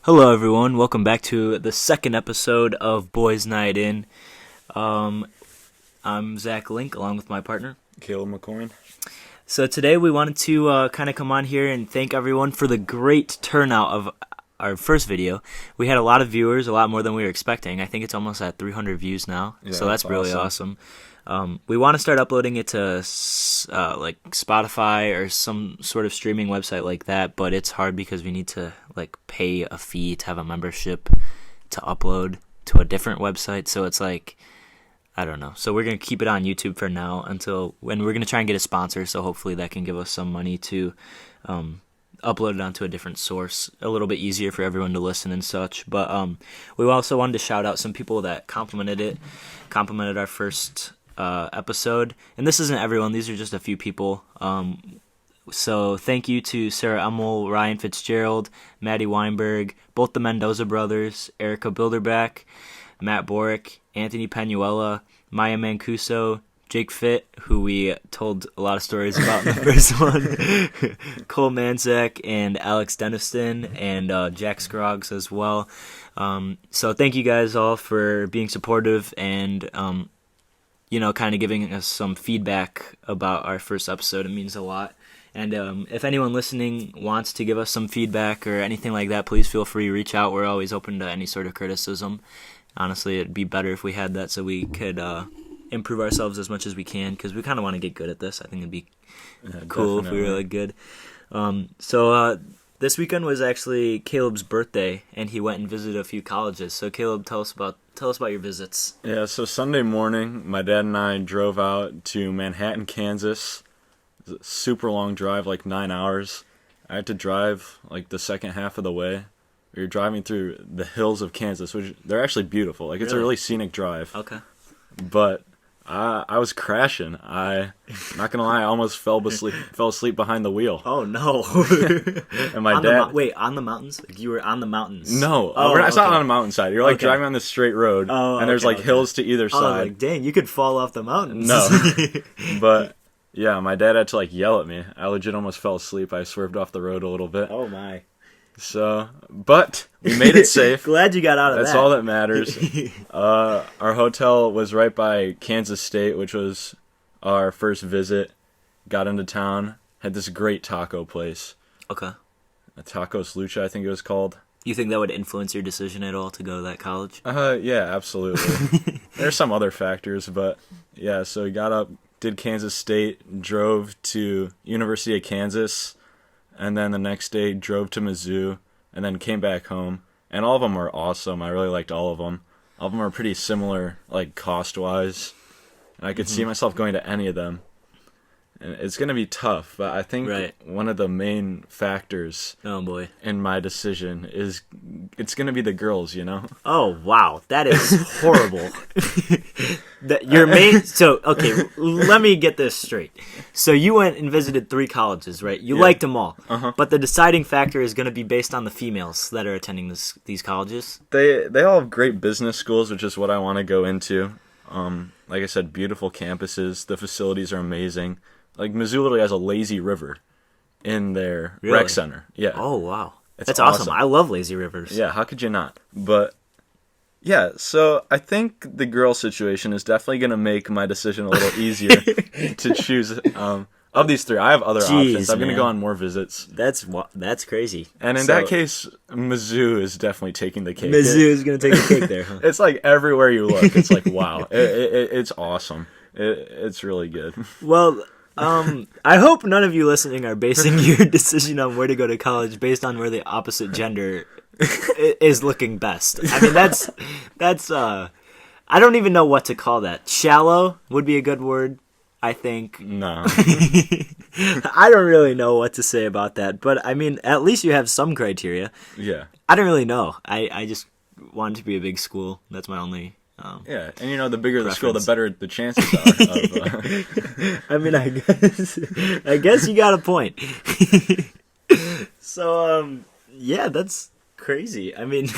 Hello, everyone. Welcome back to the second episode of Boys Night In. I'm Zach Link, along with my partner, Caleb McCoyne. So today we wanted to kind of come on here and thank everyone for the great turnout of our first video. We had a lot of viewers, a lot more than we were expecting. I think it's almost at 300 views now, so that's really awesome. We want to start uploading it to like Spotify or some sort of streaming website like that, but it's hard because we need to like pay a fee to have a membership to upload to a different website. So it's like, I don't know. So we're gonna keep it on YouTube for now when we're gonna try and get a sponsor. So hopefully that can give us some money to upload it onto a different source, a little bit easier for everyone to listen and such. But we also wanted to shout out some people that complimented our first episode, and this isn't everyone, these are just a few people. So thank you to Sarah Emmel, Ryan Fitzgerald, Maddie Weinberg, both the Mendoza brothers, Erica Bilderback, Matt Borick, Anthony Penuela, Maya Mancuso, Jake Fitt, who we told a lot of stories about in the first one, Cole Manzak, and Alex Deniston, and Jack Scroggs as well. So thank you guys all for being supportive and kind of giving us some feedback about our first episode. It means a lot. And if anyone listening wants to give us some feedback or anything like that, please feel free to reach out. We're always open to any sort of criticism. Honestly, it'd be better if we had that so we could improve ourselves as much as we can, because we kind of want to get good at this. I think it'd be cool if we were really good. So this weekend was actually Caleb's birthday, and he went and visited a few colleges. So Caleb, tell us about your visits. Yeah, so Sunday morning, my dad and I drove out to Manhattan, Kansas. It was a super long drive, like 9 hours. I had to drive like the second half of the way. We were driving through the hills of Kansas, which they're actually beautiful. Like, it's a really scenic drive. Okay. But I was crashing. I'm not gonna lie, I almost fell asleep behind the wheel. Oh no! And my dad. Wait, on the mountains? Like, you were on the mountains? No, it's not on a mountainside. You're like driving on this straight road, and there's hills to either side. Like, dang, you could fall off the mountains. No, but yeah, my dad had to yell at me. I legit almost fell asleep. I swerved off the road a little bit. Oh my! So, but we made it safe. Glad you got out of that. That's all that matters. Our hotel was right by Kansas State, which was our first visit. Got into town, had this great taco place. Okay. Tacos Lucha, I think it was called. You think that would influence your decision at all to go to that college? Yeah, absolutely. There's some other factors, but yeah, so we got up, did Kansas State, drove to University of Kansas, and then the next day drove to Mizzou, and then came back home. And all of them were awesome. I really liked all of them. All of them are pretty similar, like, cost-wise. And I could see myself going to any of them. And it's going to be tough, but I think one of the main factors in my decision is it's going to be the girls, Oh, wow. That is horrible. Okay, let me get this straight. So you went and visited 3 colleges, right? You liked them all. Uh-huh. But the deciding factor is going to be based on the females that are attending these colleges? They all have great business schools, which is what I want to go into. Like I said, beautiful campuses. The facilities are amazing. Like, Mizzou literally has a lazy river in their rec center. Yeah. Oh, wow. That's awesome. I love lazy rivers. Yeah, how could you not? But, yeah, so I think the girl situation is definitely going to make my decision a little easier to choose. Of these 3, I have other options. I'm going to go on more visits. That's crazy. And in that case, Mizzou is definitely taking the cake. Mizzou is going to take the cake there, huh? It's like everywhere you look, it's like, wow. It's awesome. It's really good. Well, I hope none of you listening are basing your decision on where to go to college based on where the opposite gender is looking best. I mean, that's I don't even know what to call that. Shallow would be a good word, I think. No. I don't really know what to say about that, but I mean, at least you have some criteria. Yeah. I don't really know. I just want it to be a big school. That's my only yeah, and the bigger the school, the better the chances are. I mean, I guess you got a point. So, yeah, that's crazy. I mean,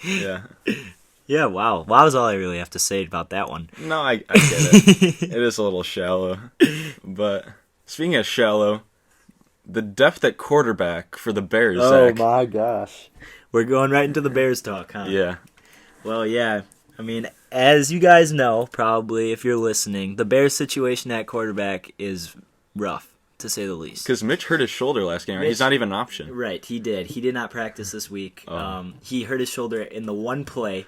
yeah. Yeah, wow. That was all I really have to say about that one. No, I get it. It is a little shallow. But speaking of shallow, the depth at quarterback for the Bears, Oh Zach. my gosh. We're going right into the Bears talk, huh? Yeah. Well, yeah. I mean, as you guys know, probably, if you're listening, the Bears situation at quarterback is rough, to say the least. Because Mitch hurt his shoulder last game, right? He's not even an option. Right, he did. He did not practice this week. Oh. He hurt his shoulder in the one play.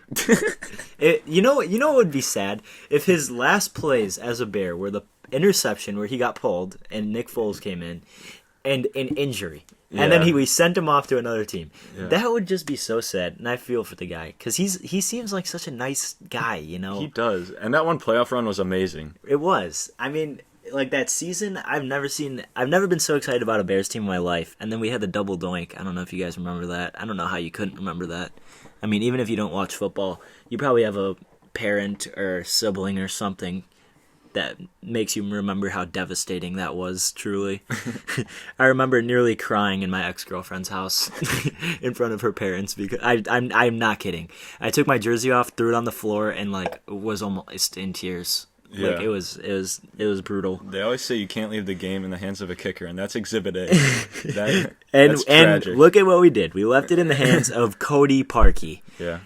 You know what would be sad? If his last plays as a Bear were the interception where he got pulled and Nick Foles came in, and an injury. And then we sent him off to another team. Yeah. That would just be so sad, and I feel for the guy because he seems like such a nice guy, you know. He does, and that one playoff run was amazing. It was. I mean, like that season, I've never been so excited about a Bears team in my life. And then we had the double doink. I don't know if you guys remember that. I don't know how you couldn't remember that. I mean, even if you don't watch football, you probably have a parent or sibling or something that makes you remember how devastating that was, truly. I remember nearly crying in my ex-girlfriend's house in front of her parents because I'm not kidding. I took my jersey off, threw it on the floor, and like was almost in tears. Yeah. Like it was brutal. They always say you can't leave the game in the hands of a kicker, and that's Exhibit A. And that's tragic. look at what we did. We left it in the hands of Cody Parkey. Yeah.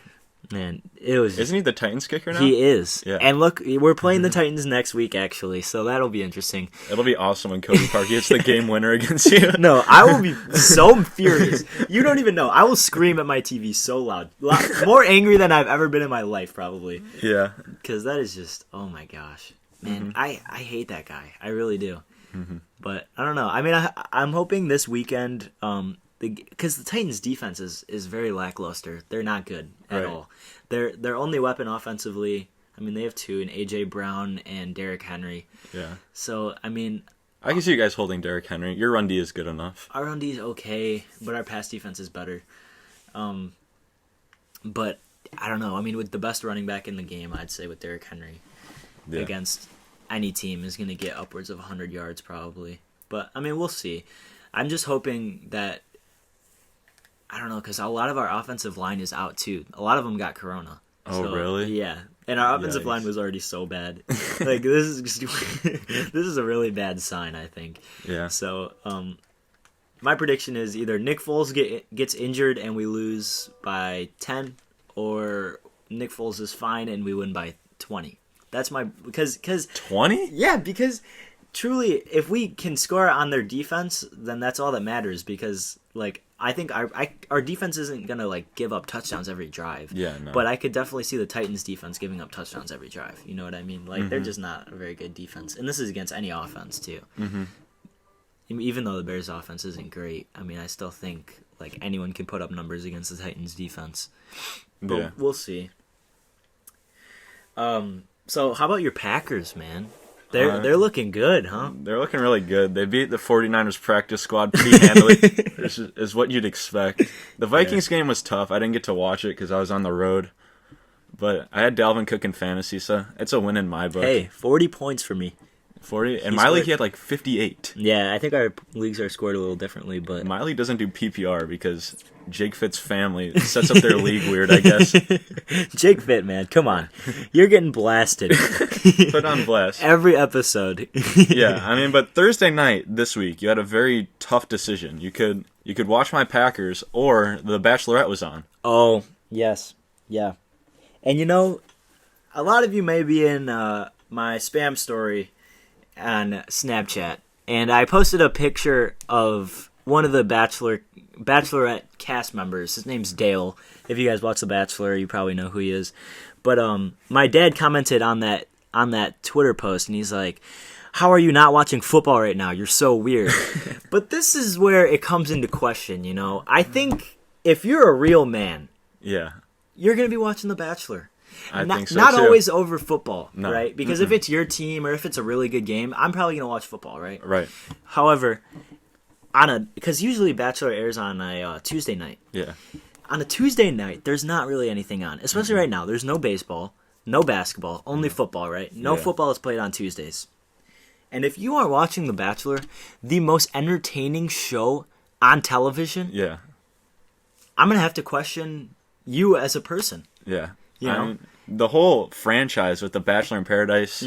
Man, it was. Isn't he the Titans kicker now? He is. Yeah. And look, we're playing the Titans next week, actually, so that'll be interesting. It'll be awesome when Cody Parkey hits the game winner against you. No, I will be so furious. You don't even know. I will scream at my TV so loud. More angry than I've ever been in my life, probably. Yeah. Because that is just, oh my gosh. Man, I hate that guy. I really do. Mm-hmm. But I don't know. I mean, I'm hoping this weekend, because the Titans' defense is very lackluster. They're not good at all. Their only weapon offensively, I mean, they have two, in A.J. Brown and Derrick Henry. Yeah. So, I mean, I can see you guys holding Derrick Henry. Your run D is good enough. Our run D is okay, but our pass defense is better. But I don't know. I mean, with the best running back in the game, I'd say with Derrick Henry against any team is going to get upwards of 100 yards probably. But, I mean, we'll see. I'm just hoping that, I don't know, because a lot of our offensive line is out too. A lot of them got corona. Oh, so, really? Yeah. And our offensive line was already so bad. Like, this is just, this is a really bad sign, I think. Yeah. So, my prediction is either Nick Foles gets injured and we lose by 10, or Nick Foles is fine and we win by 20. That's my, because 20? Yeah, because truly, if we can score on their defense, then that's all that matters. Because like I think our defense isn't gonna like give up touchdowns every drive. Yeah, no. But I could definitely see the Titans' defense giving up touchdowns every drive. You know what I mean? Like they're just not a very good defense, and this is against any offense too. Mm-hmm. Even though the Bears' offense isn't great, I mean, I still think like anyone can put up numbers against the Titans' defense. But we'll see. So how about your Packers, man? They're looking good, huh? They're looking really good. They beat the 49ers practice squad pretty handily, which is what you'd expect. The Vikings game was tough. I didn't get to watch it because I was on the road. But I had Dalvin Cook in fantasy, so it's a win in my book. Hey, 40 points for me. 40? In my league, he had like 58. Yeah, I think our leagues are scored a little differently, but my league doesn't do PPR because Jake Fitt's family sets up their league weird, I guess. Jake Fitt, man, come on. You're getting blasted. Put on blast. Every episode. Yeah, I mean, but Thursday night this week, you had a very tough decision. You could watch my Packers, or the Bachelorette was on. Oh, yes. Yeah. And you know, a lot of you may be in my spam story on Snapchat, and I posted a picture of one of the Bachelorette cast members. His name's Dale. If you guys watch The Bachelor, you probably know who he is. But my dad commented on that Twitter post, and he's like, "How are you not watching football right now? You're so weird." But this is where it comes into question, you know. I think if you're a real man, you're gonna be watching The Bachelor. I think so not too. Always over football, no. Right? Because if it's your team or if it's a really good game, I'm probably going to watch football, right? Right. However, because usually Bachelor airs on a Tuesday night. Yeah. On a Tuesday night, there's not really anything on, especially right now. There's no baseball, no basketball, only football, right? No football is played on Tuesdays. And if you are watching The Bachelor, the most entertaining show on television, I'm going to have to question you as a person. Yeah. You know? I mean, the whole franchise with The Bachelor in Paradise,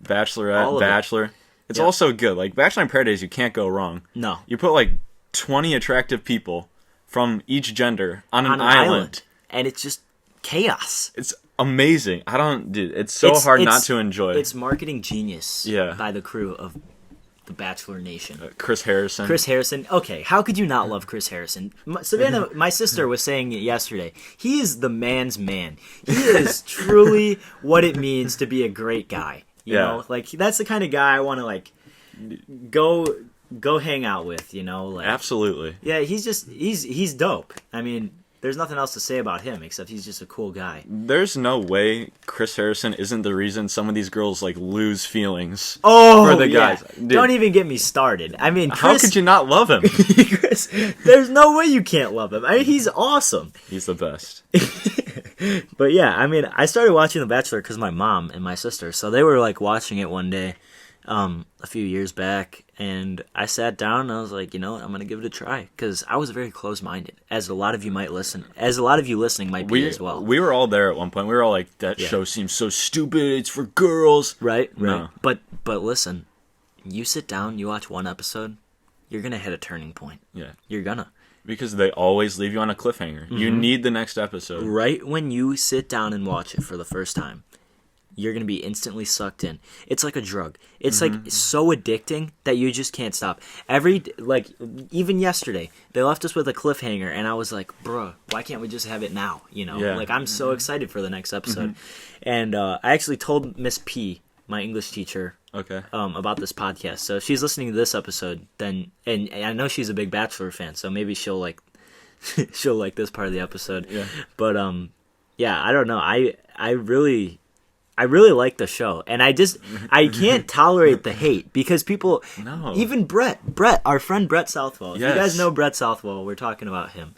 Bachelorette, Bachelor, It's also good. Like, Bachelor in Paradise, you can't go wrong. No. You put, like, 20 attractive people from each gender on an island. And it's just chaos. It's amazing. Dude, it's so hard not to enjoy. It's marketing genius by the crew of the Bachelor Nation. Chris Harrison. Okay, how could you not love Chris Harrison? Savannah, my sister, was saying it yesterday. He is the man's man. He is truly what it means to be a great guy. You know? Like, that's the kind of guy I want to, like, go hang out with, you know? Like, absolutely. Yeah, he's dope. I mean, there's nothing else to say about him except he's just a cool guy. There's no way Chris Harrison isn't the reason some of these girls, like, lose feelings for the guys. Yeah. Don't even get me started. I mean, Chris, how could you not love him? Chris, there's no way you can't love him. I mean, he's awesome. He's the best. But yeah, I mean, I started watching The Bachelor because my mom and my sister, so they were, like, watching it one day a few years back, and I sat down and I was like, you know what, I'm gonna give it a try, because I was very close-minded, as a lot of you listening might be as well. We were all there at one point. We were all like, that show seems so stupid, it's for girls. Right. No. But listen, you sit down, you watch one episode, you're gonna hit a turning point. Yeah. You're gonna. Because they always leave you on a cliffhanger. You need the next episode. Right when you sit down and watch it for the first time, you're going to be instantly sucked in. It's like a drug. It's like so addicting that you just can't stop. Even yesterday, they left us with a cliffhanger, and I was like, bruh, why can't we just have it now? You know, like, I'm so excited for the next episode. And I actually told Miss P, my English teacher, about this podcast. So if she's listening to this episode, then, and I know she's a big Bachelor fan, so maybe she'll like this part of the episode. Yeah. But I don't know. I really like the show, and I can't tolerate the hate, because people, even Brett, our friend Brett Southwell. If you guys know Brett Southwell, we're talking about him.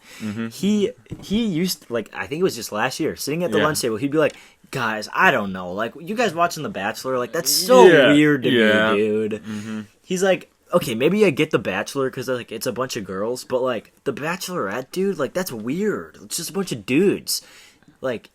He used, like, I think it was just last year, sitting at the lunch table, he'd be like, guys, I don't know, like, you guys watching The Bachelor, like, that's so weird to me, dude. He's like, okay, maybe I get The Bachelor because, like, it's a bunch of girls, but, like, The Bachelorette, dude, like, that's weird. It's just a bunch of dudes. Like,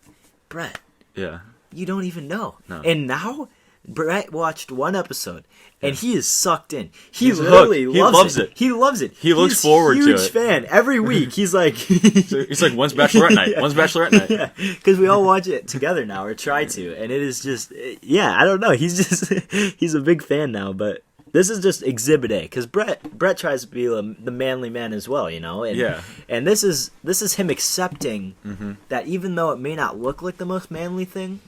Brett. Yeah. You don't even know. No. And now, Brett watched one episode, and he is sucked in. He's literally hooked. He loves it. He loves it. He looks forward to it. He's a huge fan. Every week, he's like... he's like, when's Bachelorette night? When's Bachelorette night? Yeah, because we all watch it together now, or try to, and it is just... Yeah, I don't know. He's a big fan now, but... This is just Exhibit A, because Brett tries to be the manly man as well, you know. And this is him accepting that even though it may not look like the most manly thing,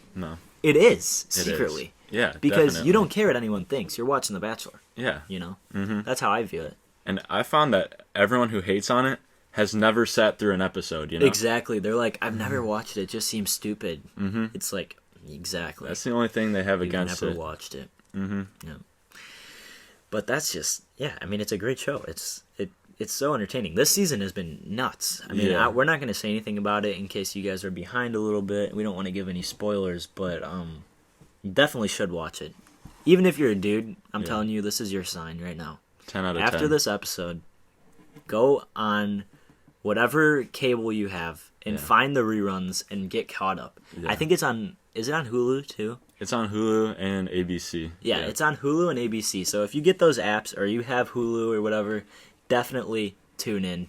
it is secretly. Yeah, because definitely. you don't care what anyone thinks. You're watching The Bachelor. Yeah, you know. That's how I view it. And I found that everyone who hates on it has never sat through an episode. You know, exactly. They're like, I've never watched it. It just seems stupid. It's like, exactly. That's the only thing they have against it. Never watched it. Yeah. But that's just, I mean, it's a great show. It's so entertaining. This season has been nuts. I mean, we're not going to say anything about it in case you guys are behind a little bit. We don't want to give any spoilers, but you definitely should watch it. Even if you're a dude, I'm telling you, this is your sign right now. 10 out of 10. After this episode, go on whatever cable you have and find the reruns and get caught up. I think it's on... Is it on Hulu, too? It's on Hulu and ABC. Yeah, it's on Hulu and ABC. So if you get those apps, or you have Hulu or whatever, definitely tune in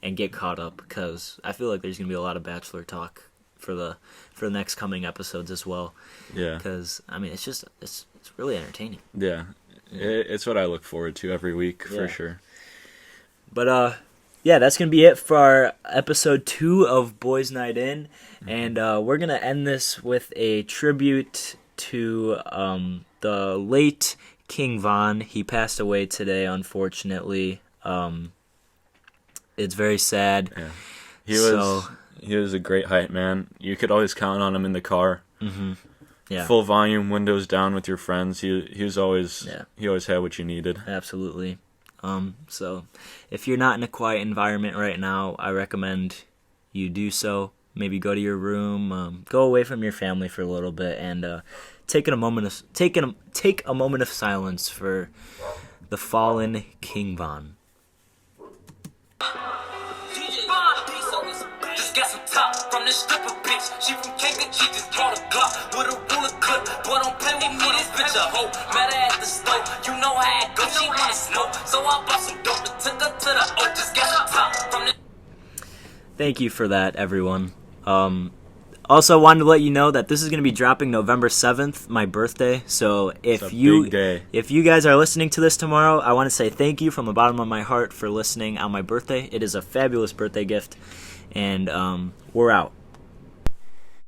and get caught up, because I feel like there's going to be a lot of Bachelor talk for the next coming episodes as well. Yeah. Because, I mean, it's really entertaining. Yeah. It's what I look forward to every week, for sure. But, that's going to be it for our episode 2 of Boys Night In. And we're going to end this with a tribute to the late King Von. He passed away today, unfortunately. It's very sad. Yeah. He was a great hype man. You could always count on him in the car. Yeah. Full volume, windows down with your friends. He was always he always had what you needed. Absolutely. So if you're not in a quiet environment right now, I recommend you do so. Maybe go to your room, go away from your family for a little bit, and take a moment of silence for the fallen King Von. DJ Von, just got some top from this stripper bitch. She from Cambridge, she just brought a Glock with a ruler clip. Boy, don't play with me, this bitch a hoe. Met her at the store, you know how it goes. She wanna smoke, so I bought some dope and took her to the O. Just got some top from this. Thank you for that, everyone. Also wanted to let you know that this is going to be dropping November 7th, my birthday. So if big day. if you guys are listening to this tomorrow, I want to say thank you from the bottom of my heart for listening on my birthday. It is a fabulous birthday gift, and we're out.